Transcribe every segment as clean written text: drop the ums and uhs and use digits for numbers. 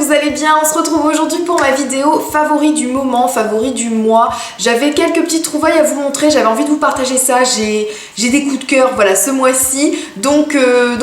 vous allez bien? On se retrouve aujourd'hui pour ma vidéo favori du moment, favori du mois. J'avais quelques petites trouvailles à vous montrer, j'avais envie de vous partager ça, j'ai des coups de cœur voilà, ce mois-ci. Donc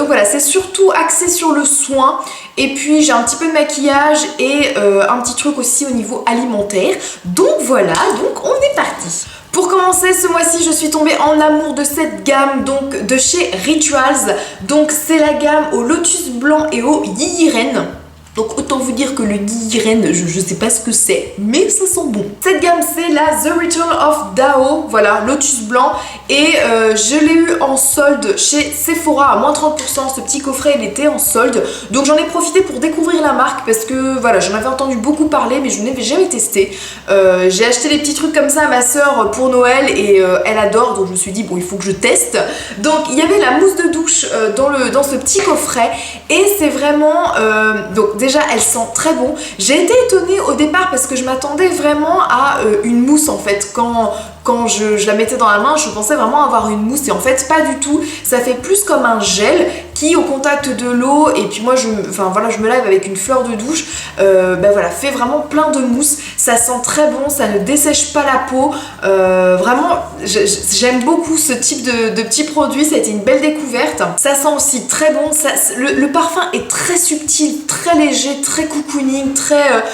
voilà, c'est surtout axé sur le soin. Et puis j'ai un petit peu de maquillage et un petit truc aussi au niveau alimentaire. Donc voilà, donc on est parti. Pour commencer, ce mois-ci, je suis tombée en amour de cette gamme donc de chez Rituals. Donc c'est la gamme au lotus blanc et au yiyiren. Donc autant vous dire que le yiyiren, je sais pas ce que c'est, mais ça sent bon. Cette gamme c'est la The Return of Dao, voilà, lotus blanc. Et je l'ai eu en solde chez Sephora à moins 30%, ce petit coffret il était en solde. Donc j'en ai profité pour découvrir la marque parce que voilà, j'en avais entendu beaucoup parler mais je n'avais jamais testé. J'ai acheté des petits trucs comme ça à ma soeur pour Noël et elle adore, donc je me suis dit bon il faut que je teste. Donc il y avait la mousse de douche dans ce petit coffret et c'est vraiment... donc déjà elle sent très bon. J'ai été étonnée au départ parce que je m'attendais vraiment à une mousse en fait. Quand je la mettais dans la main, je pensais vraiment avoir une mousse et en fait pas du tout. Ça fait plus comme un gel qui au contact de l'eau et puis moi je me lave avec une fleur de douche, voilà, fait vraiment plein de mousse. Ça sent très bon, ça ne dessèche pas la peau. Vraiment, j'aime beaucoup ce type de petits produits. Ça a été une belle découverte. Ça sent aussi très bon. Le parfum est très subtil, très léger, très cocooning, très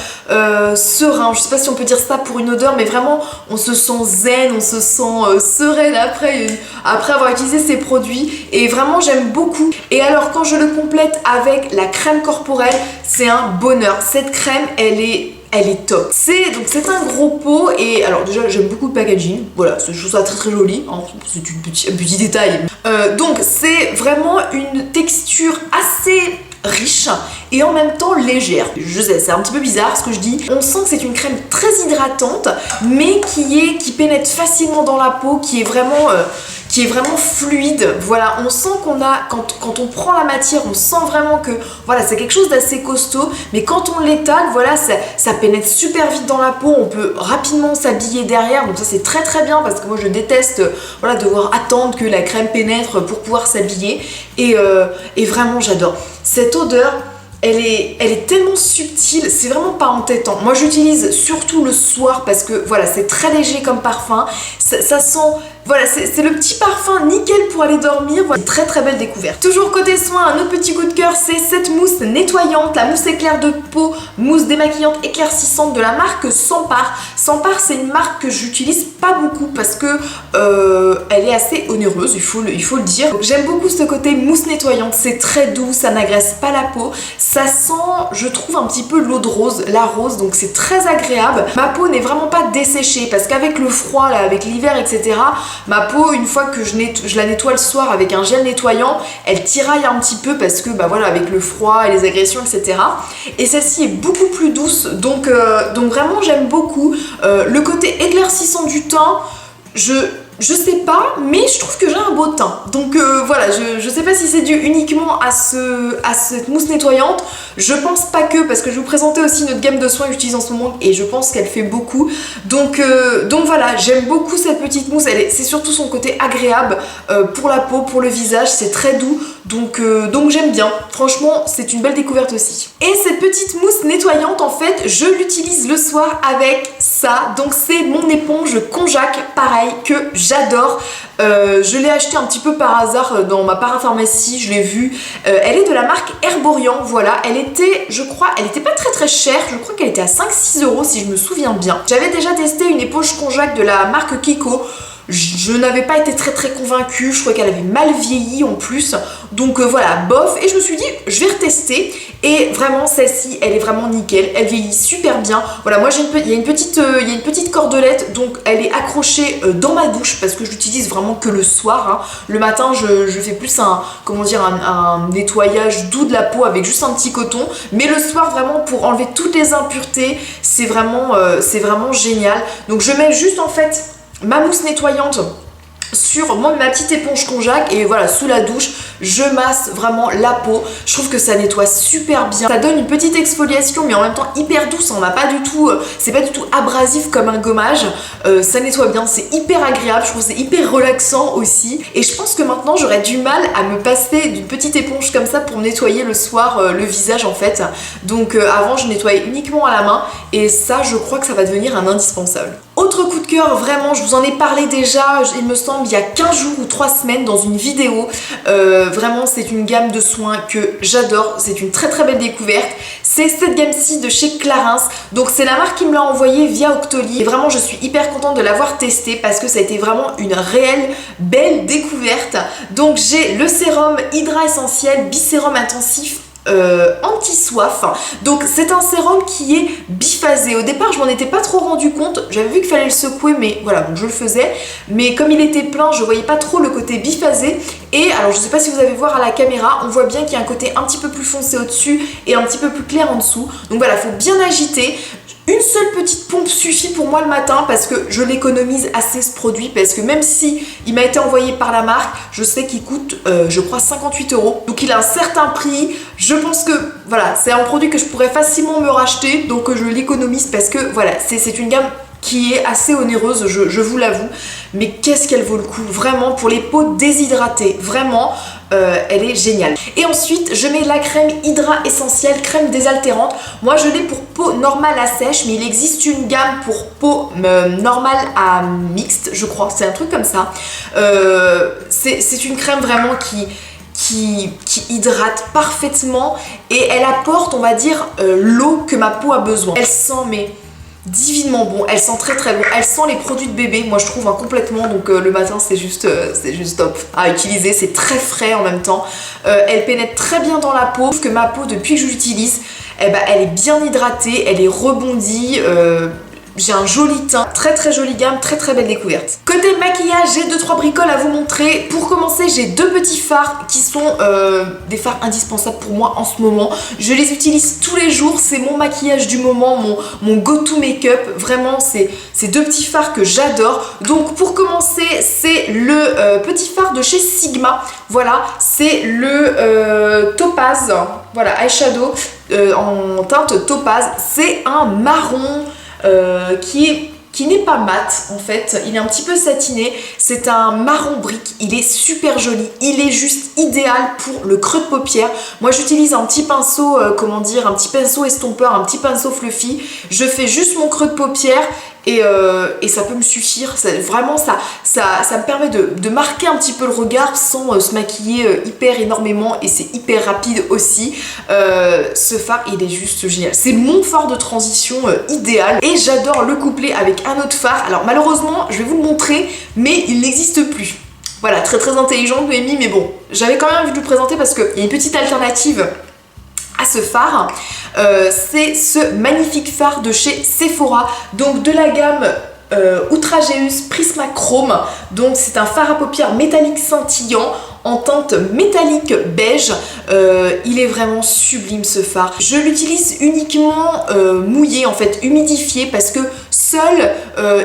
serein. Je sais pas si on peut dire ça pour une odeur, mais vraiment on se sent zen, on se sent sereine après avoir utilisé ces produits et vraiment j'aime beaucoup. Et alors quand je le complète avec la crème corporelle, c'est un bonheur. Cette crème elle est top. C'est un gros pot et alors déjà j'aime beaucoup le packaging, voilà, je trouve ça très très joli, hein, c'est un petit détail. Donc c'est vraiment une texture assez riche et en même temps légère. Je sais, c'est un petit peu bizarre ce que je dis. On sent que c'est une crème très hydratante mais qui pénètre facilement dans la peau, qui est vraiment fluide. Voilà, on sent qu'on a, quand on prend la matière, on sent vraiment que voilà, c'est quelque chose d'assez costaud, mais quand on l'étale, voilà, ça pénètre super vite dans la peau, on peut rapidement s'habiller derrière, donc ça c'est très très bien parce que moi je déteste voilà, devoir attendre que la crème pénètre pour pouvoir s'habiller et vraiment j'adore. Cette odeur, elle est tellement subtile, c'est vraiment pas entêtant. Moi j'utilise surtout le soir parce que voilà, c'est très léger comme parfum, ça sent... Voilà, c'est le petit parfum nickel pour aller dormir. Voilà, très très belle découverte. Toujours côté soin, un autre petit coup de cœur, c'est cette mousse nettoyante, la mousse éclair de peau, mousse démaquillante éclaircissante de la marque Sampar. Sampar, c'est une marque que j'utilise pas beaucoup parce que elle est assez onéreuse, il faut le dire. J'aime beaucoup ce côté mousse nettoyante, c'est très doux, ça n'agresse pas la peau. Ça sent, je trouve, un petit peu l'eau de rose, la rose, donc c'est très agréable. Ma peau n'est vraiment pas desséchée parce qu'avec le froid, là, avec l'hiver, etc., ma peau, une fois que je la nettoie le soir avec un gel nettoyant, elle tiraille un petit peu parce que bah voilà, avec le froid et les agressions, etc. Et celle-ci est beaucoup plus douce, donc vraiment j'aime beaucoup. Le côté éclaircissant du teint, je sais pas, mais je trouve que j'ai un beau teint. Donc voilà, je sais pas si c'est dû uniquement à cette mousse nettoyante. Je pense pas que, parce que je vais vous présenter aussi notre gamme de soins que j'utilise en ce moment et je pense qu'elle fait beaucoup. Donc voilà, j'aime beaucoup cette petite mousse. C'est surtout son côté agréable pour la peau, pour le visage. C'est très doux. Donc j'aime bien. Franchement, c'est une belle découverte aussi. Et cette petite mousse nettoyante, en fait, je l'utilise le soir avec ça. Donc c'est mon éponge Konjac, pareil, que j'adore. Je l'ai acheté un petit peu par hasard dans ma parapharmacie, je l'ai vue. Elle est de la marque Herborian, voilà. Elle était, je crois, elle était pas très très chère. Je crois qu'elle était à 5-6 € si je me souviens bien. J'avais déjà testé une éponge Konjac de la marque Kiko. Je n'avais pas été très très convaincue, je crois qu'elle avait mal vieilli en plus, donc voilà, bof, et je me suis dit je vais retester, et vraiment celle-ci elle est vraiment nickel, elle vieillit super bien. Voilà, moi il y a une petite cordelette, donc elle est accrochée dans ma douche parce que je l'utilise vraiment que le soir, hein. Le matin je fais plus un nettoyage doux de la peau avec juste un petit coton, mais le soir vraiment pour enlever toutes les impuretés, c'est vraiment génial. Donc je mets juste en fait ma mousse nettoyante sur ma petite éponge Konjac et voilà, sous la douche, je masse vraiment la peau. Je trouve que ça nettoie super bien. Ça donne une petite exfoliation mais en même temps hyper douce. On n'a pas du tout, c'est pas du tout abrasif comme un gommage. Ça nettoie bien, c'est hyper agréable. Je trouve que c'est hyper relaxant aussi. Et je pense que maintenant j'aurais du mal à me passer d'une petite éponge comme ça pour me nettoyer le soir le visage en fait. Donc avant je nettoyais uniquement à la main et ça je crois que ça va devenir un indispensable. Autre coup de cœur, vraiment, je vous en ai parlé déjà, il me semble, il y a 15 jours ou 3 semaines dans une vidéo. Vraiment, c'est une gamme de soins que j'adore, c'est une très très belle découverte. C'est cette gamme-ci de chez Clarins, donc c'est la marque qui me l'a envoyée via Octoly. Et vraiment, je suis hyper contente de l'avoir testé parce que ça a été vraiment une réelle belle découverte. Donc j'ai le sérum Hydra Essentiel Bisérum Intensif anti-soif. Donc c'est un sérum qui est biphasé. Au départ je m'en étais pas trop rendu compte, j'avais vu qu'il fallait le secouer mais voilà, donc je le faisais, mais comme il était plein je voyais pas trop le côté biphasé. Et alors je sais pas si vous allez voir à la caméra, on voit bien qu'il y a un côté un petit peu plus foncé au dessus et un petit peu plus clair en dessous. Donc voilà, faut bien agiter. Une seule petite pompe suffit pour moi le matin parce que je l'économise assez ce produit, parce que même si il m'a été envoyé par la marque, je sais qu'il coûte je crois 58 €. Donc il a un certain prix. Je pense que voilà, c'est un produit que je pourrais facilement me racheter, donc je l'économise parce que voilà, c'est une gamme qui est assez onéreuse, je vous l'avoue, mais qu'est-ce qu'elle vaut le coup, vraiment, pour les peaux déshydratées, vraiment, elle est géniale. Et ensuite, je mets la crème Hydra Essentielle, crème désaltérante. Moi, je l'ai pour peau normale à sèche, mais il existe une gamme pour peau normale à mixte, je crois, c'est un truc comme ça. C'est une crème vraiment qui hydrate parfaitement et elle apporte, on va dire, l'eau que ma peau a besoin. Elle sent, mais divinement bon, elle sent très très bon, elle sent les produits de bébé, moi je trouve complètement, donc le matin c'est juste top à utiliser, c'est très frais en même temps, elle pénètre très bien dans la peau. Je trouve que ma peau depuis que je l'utilise, eh ben, elle est bien hydratée, elle est rebondie, j'ai un joli teint, très très jolie gamme, très très belle découverte. Côté maquillage, j'ai 2-3 bricoles à vous montrer. Pour commencer, j'ai 2 petits fards qui sont des fards indispensables pour moi en ce moment. Je les utilise tous les jours, c'est mon maquillage du moment, mon go-to make-up. Vraiment, c'est 2 petits fards que j'adore. Donc pour commencer, c'est le petit fard de chez Sigma. Voilà, c'est le Topaz, voilà, eyeshadow en teinte Topaz. C'est un marron qui n'est pas mat en fait, il est un petit peu satiné, c'est un marron brique, il est super joli, il est juste idéal pour le creux de paupière. Moi j'utilise un petit pinceau, comment dire, un petit pinceau estompeur, un petit pinceau fluffy, je fais juste mon creux de paupière et ça peut me suffire. Vraiment ça me permet de marquer un petit peu le regard sans se maquiller hyper énormément, et c'est hyper rapide aussi. Ce fard il est juste génial, c'est mon fard de transition idéal, et j'adore le coupler avec un autre fard. Alors malheureusement je vais vous le montrer mais il n'existe plus. Voilà, très très intelligente Noémie, mais bon, j'avais quand même envie de vous le présenter parce qu'il y a une petite alternative à ce fard. C'est ce magnifique fard de chez Sephora, donc de la gamme Outrageous Prisma Chrome. Donc c'est un fard à paupières métallique scintillant en teinte métallique beige. Il est vraiment sublime ce fard. Je l'utilise uniquement mouillé, en fait humidifié, parce que seul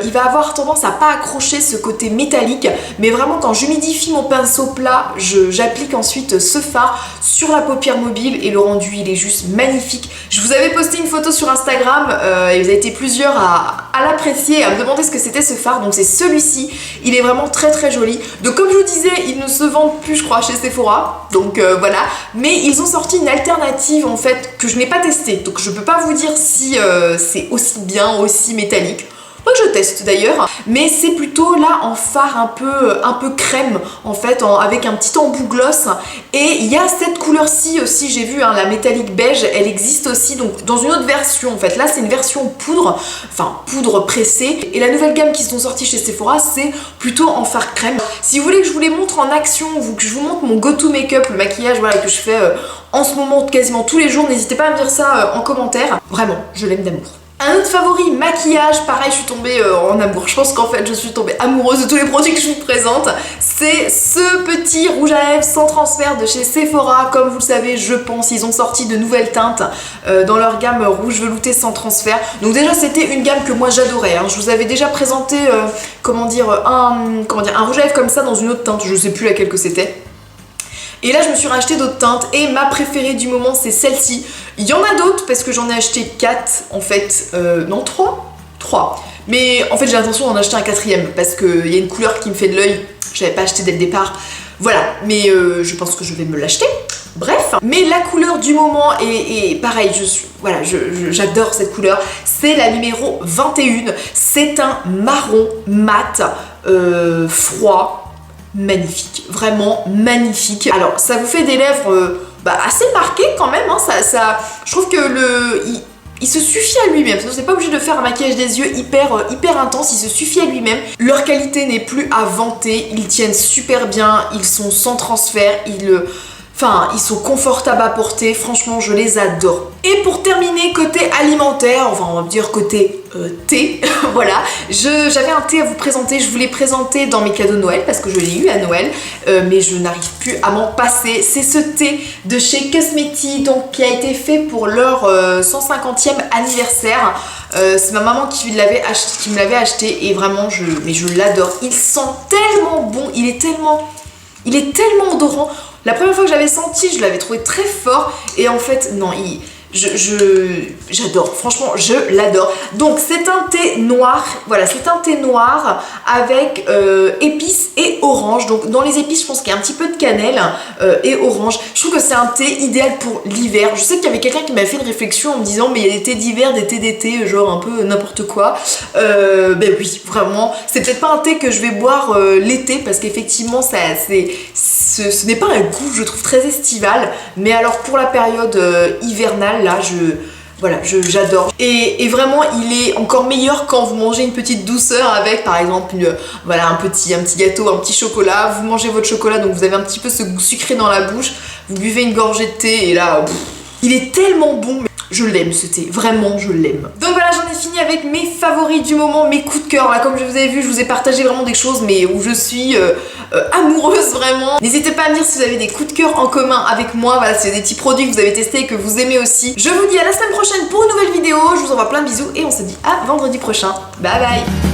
il va avoir tendance à pas accrocher ce côté métallique, mais vraiment quand j'humidifie mon pinceau plat, j'applique ensuite ce fard sur la paupière mobile et le rendu il est juste magnifique. Je vous avais posté une photo sur Instagram et vous avez été plusieurs à l'apprécier, à me demander ce que c'était ce fard. Donc c'est celui-ci, il est vraiment très très joli. Donc comme je vous disais, ils ne se vendent plus je crois chez Sephora, donc voilà, mais ils ont sorti une alternative en fait que je n'ai pas testée, donc je peux pas vous dire si c'est aussi bien, aussi métallique. Moi je teste d'ailleurs, mais c'est plutôt là en fard un peu crème en fait, avec un petit embout gloss. Et il y a cette couleur-ci aussi, j'ai vu, hein, la métallique beige, elle existe aussi donc dans une autre version en fait. Là c'est une version poudre, enfin poudre pressée. Et la nouvelle gamme qui sont sorties chez Sephora, c'est plutôt en fard crème. Si vous voulez que je vous les montre en action, ou que je vous montre mon go-to make-up, le maquillage voilà, que je fais en ce moment quasiment tous les jours, n'hésitez pas à me dire ça en commentaire. Vraiment, je l'aime d'amour. Un autre favori, maquillage, pareil je suis tombée en amour, je pense qu'en fait je suis tombée amoureuse de tous les produits que je vous présente. C'est ce petit rouge à lèvres sans transfert de chez Sephora. Comme vous le savez, je pense, ils ont sorti de nouvelles teintes dans leur gamme rouge velouté sans transfert. Donc déjà c'était une gamme que moi j'adorais, hein. Je vous avais déjà présenté un rouge à lèvres comme ça dans une autre teinte, je sais plus laquelle que c'était. Et là je me suis racheté d'autres teintes et ma préférée du moment c'est celle-ci. Il y en a d'autres parce que j'en ai acheté 4 en fait, non 3. Mais en fait j'ai l'intention d'en acheter un 4e parce qu'il y a une couleur qui me fait de l'œil, je l'avais pas acheté dès le départ. Voilà, mais je pense que je vais me l'acheter. Bref, mais la couleur du moment est pareil, j'adore cette couleur, c'est la numéro 21, c'est un marron mat, froid, magnifique, vraiment magnifique. Alors ça vous fait des lèvres assez marquées quand même, hein, je trouve que il se suffit à lui-même, vous n'êtes pas obligé de faire un maquillage des yeux hyper intense, il se suffit à lui-même. Leur qualité n'est plus à vanter, ils tiennent super bien, ils sont sans transfert, ils sont confortables à porter, franchement je les adore. Et pour terminer, côté alimentaire, enfin on va dire côté thé, voilà, j'avais un thé à vous présenter, je vous l'ai présenté dans mes cadeaux de Noël parce que je l'ai eu à Noël, mais je n'arrive plus à m'en passer. C'est ce thé de chez Cosmeti, donc qui a été fait pour leur 150e anniversaire. C'est ma maman qui me l'avait acheté et vraiment je l'adore. Il sent tellement bon, il est tellement odorant. La première fois que je l'avais senti, je l'avais trouvé très fort et en fait, non, j'adore, franchement, je l'adore. Donc c'est un thé noir, voilà, c'est un thé noir avec épices et orange. Donc dans les épices, je pense qu'il y a un petit peu de cannelle et orange. Je trouve que c'est un thé idéal pour l'hiver. Je sais qu'il y avait quelqu'un qui m'avait fait une réflexion en me disant mais il y a des thés d'hiver, des thés d'été, genre un peu n'importe quoi. Ben oui, vraiment, c'est peut-être pas un thé que je vais boire l'été parce qu'effectivement ce n'est pas un goût, je trouve, très estival, mais alors pour la période hivernale, là, j'adore. Et vraiment, il est encore meilleur quand vous mangez une petite douceur avec, par exemple, un petit gâteau, un petit chocolat. Vous mangez votre chocolat, donc vous avez un petit peu ce goût sucré dans la bouche. Vous buvez une gorgée de thé et là, il est tellement bon. Je l'aime ce thé, vraiment je l'aime. Donc voilà, j'en ai fini avec mes favoris du moment, mes coups de cœur. Là, comme je vous avez vu, je vous ai partagé vraiment des choses mais où je suis amoureuse vraiment. N'hésitez pas à me dire si vous avez des coups de cœur en commun avec moi. Voilà, si c'est des petits produits que vous avez testés et que vous aimez aussi. Je vous dis à la semaine prochaine pour une nouvelle vidéo. Je vous envoie plein de bisous et on se dit à vendredi prochain. Bye bye.